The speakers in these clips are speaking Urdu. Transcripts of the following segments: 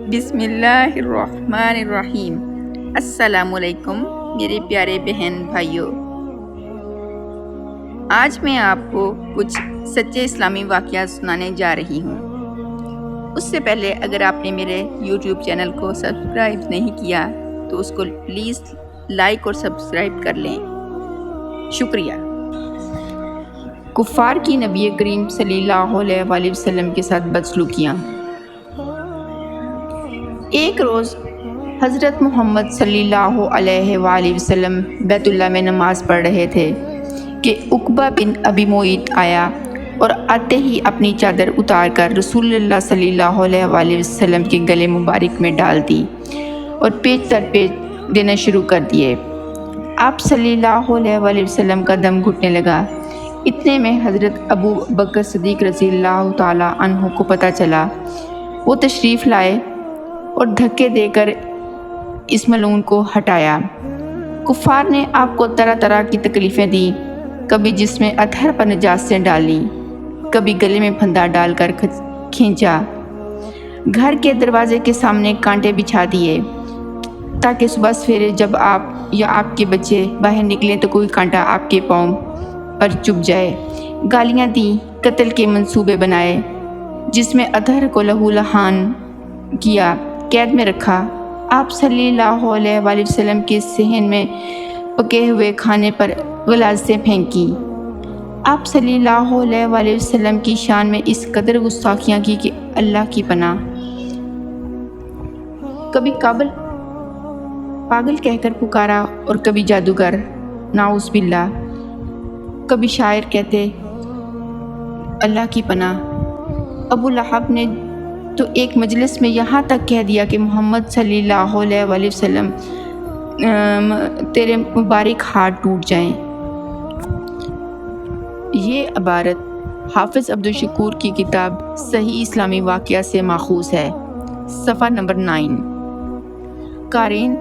بسم اللہ الرحمن الرحیم۔ السلام علیکم میرے پیارے بہن بھائیوں، آج میں آپ کو کچھ سچے اسلامی واقعات سنانے جا رہی ہوں۔ اس سے پہلے اگر آپ نے میرے یوٹیوب چینل کو سبسکرائب نہیں کیا تو اس کو پلیز لائک اور سبسکرائب کر لیں، شکریہ۔ کفار کی نبی کریم صلی اللہ علیہ وآلہ وسلم کے ساتھ بدسلوکیاں۔ ایک روز حضرت محمد صلی اللہ علیہ وآلہ وسلم بیت اللہ میں نماز پڑھ رہے تھے کہ عقبہ بن ابی معیط آیا اور آتے ہی اپنی چادر اتار کر رسول اللہ صلی اللہ علیہ وآلہ وسلم کے گلے مبارک میں ڈال دی اور پیچ در پیچ دینا شروع کر دیے۔ آپ صلی اللہ علیہ وآلہ وسلم کا دم گھٹنے لگا۔ اتنے میں حضرت ابو بکر صدیق رضی اللہ تعالی عنہ کو پتہ چلا۔ وہ تشریف لائے اور دھکے دے کر اس ملعون کو ہٹایا۔ کفار نے آپ کو طرح طرح کی تکلیفیں دیں، کبھی جسم اطہر پر نجاستیں ڈالیں، کبھی گلے میں پھندا ڈال کر کھینچا، گھر کے دروازے کے سامنے کانٹے بچھا دیے تاکہ صبح سویرے جب آپ یا آپ کے بچے باہر نکلیں تو کوئی کانٹا آپ کے پاؤں پر چبھ جائے، گالیاں دیں، قتل کے منصوبے بنائے، جس میں اطہر کو لہو لہان کیا، قید میں رکھا۔ آپ صلی اللہ علیہ وآلہ وسلم کے صحن میں پکے ہوئے کھانے پر غلاظتیں پھینکی۔ آپ صلی اللہ علیہ وآلہ وسلم کی شان میں اس قدر گستاخیاں کی کہ اللہ کی پناہ۔ کبھی پاگل کہہ کر پکارا اور کبھی جادوگر، نعوذ باللہ، کبھی شاعر کہتے اللہ کی پناہ۔ ابو لہب نے تو ایک مجلس میں یہاں تک کہہ دیا کہ محمد صلی اللہ علیہ وآلہ وسلم تیرے مبارک ہاتھ ٹوٹ جائیں۔ یہ عبارت حافظ عبدالشکور کی کتاب صحیح اسلامی واقعہ سے ماخوذ ہے، صفحہ نمبر 9۔ قارئین،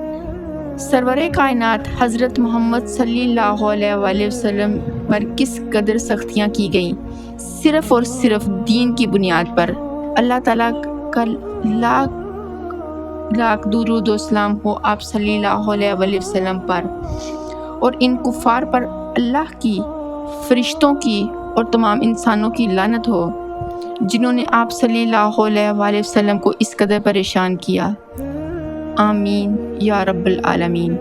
سرور کائنات حضرت محمد صلی اللہ علیہ وآلہ وسلم پر کس قدر سختیاں کی گئیں، صرف اور صرف دین کی بنیاد پر۔ اللہ تعالیٰ کا لاکھ درود و سلام ہو آپ صلی اللہ علیہ وآلہ وسلم پر اور ان کفار پر اللہ کی، فرشتوں کی اور تمام انسانوں کی لعنت ہو جنہوں نے آپ صلی اللہ علیہ وآلہ وسلم کو اس قدر پریشان کیا۔ آمین یا رب العالمین۔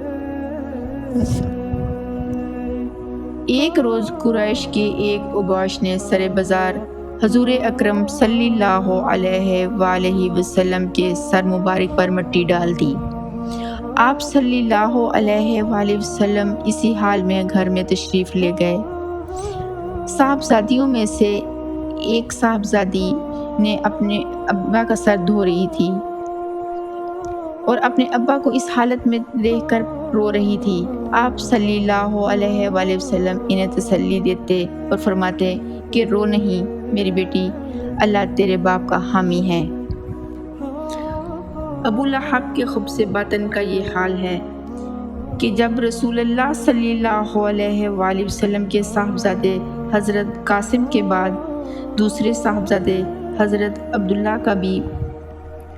ایک روز قریش کے ایک اوباش نے سر بازار حضور اکرم صلی اللہ علیہ وآلہ وسلم کے سر مبارک پر مٹی ڈال دی۔ آپ صلی اللہ علیہ وآلہ وسلم اسی حال میں گھر میں تشریف لے گئے۔ صاحبزادیوں میں سے ایک صاحبزادی نے اپنے ابا کا سر دھو رہی تھی اور اپنے ابا کو اس حالت میں دیکھ کر رو رہی تھی۔ آپ صلی اللہ علیہ وآلہ وسلم انہیں تسلی دیتے اور فرماتے کہ رو نہیں میری بیٹی، اللہ تیرے باپ کا حامی ہے۔ ابو لہب کے خبث باطن کا یہ حال ہے کہ جب رسول اللہ صلی اللہ علیہ وآلہ وسلم کے صاحبزادے حضرت قاسم کے بعد دوسرے صاحبزادے حضرت عبداللہ کا بھی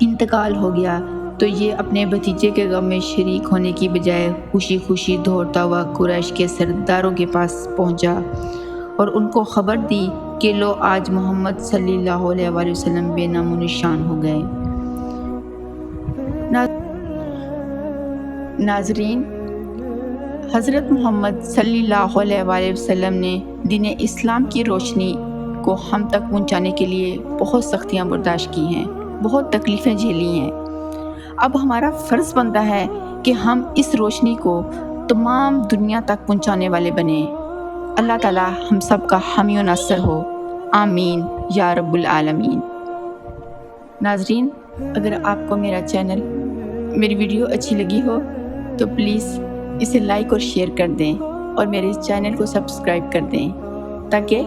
انتقال ہو گیا تو یہ اپنے بھتیجے کے غم میں شریک ہونے کی بجائے خوشی خوشی دوڑتا ہوا قریش کے سرداروں کے پاس پہنچا اور ان کو خبر دی کہ لو آج محمد صلی اللہ علیہ وآلہ وسلم بے نام و نشان ہو گئے۔ ناظرین، حضرت محمد صلی اللہ علیہ وآلہ وسلم نے دین اسلام کی روشنی کو ہم تک پہنچانے کے لیے بہت سختیاں برداشت کی ہیں، بہت تکلیفیں جھیلی ہیں۔ اب ہمارا فرض بنتا ہے کہ ہم اس روشنی کو تمام دنیا تک پہنچانے والے بنیں۔ اللہ تعالی ہم سب کا حامی و ناصر ہو، آمین یا رب العالمین۔ ناظرین، اگر آپ کو میری ویڈیو اچھی لگی ہو تو پلیز اسے لائک اور شیئر کر دیں اور میرے چینل کو سبسکرائب کر دیں تاکہ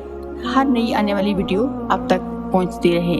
ہر نئی آنے والی ویڈیو آپ تک پہنچتی رہے۔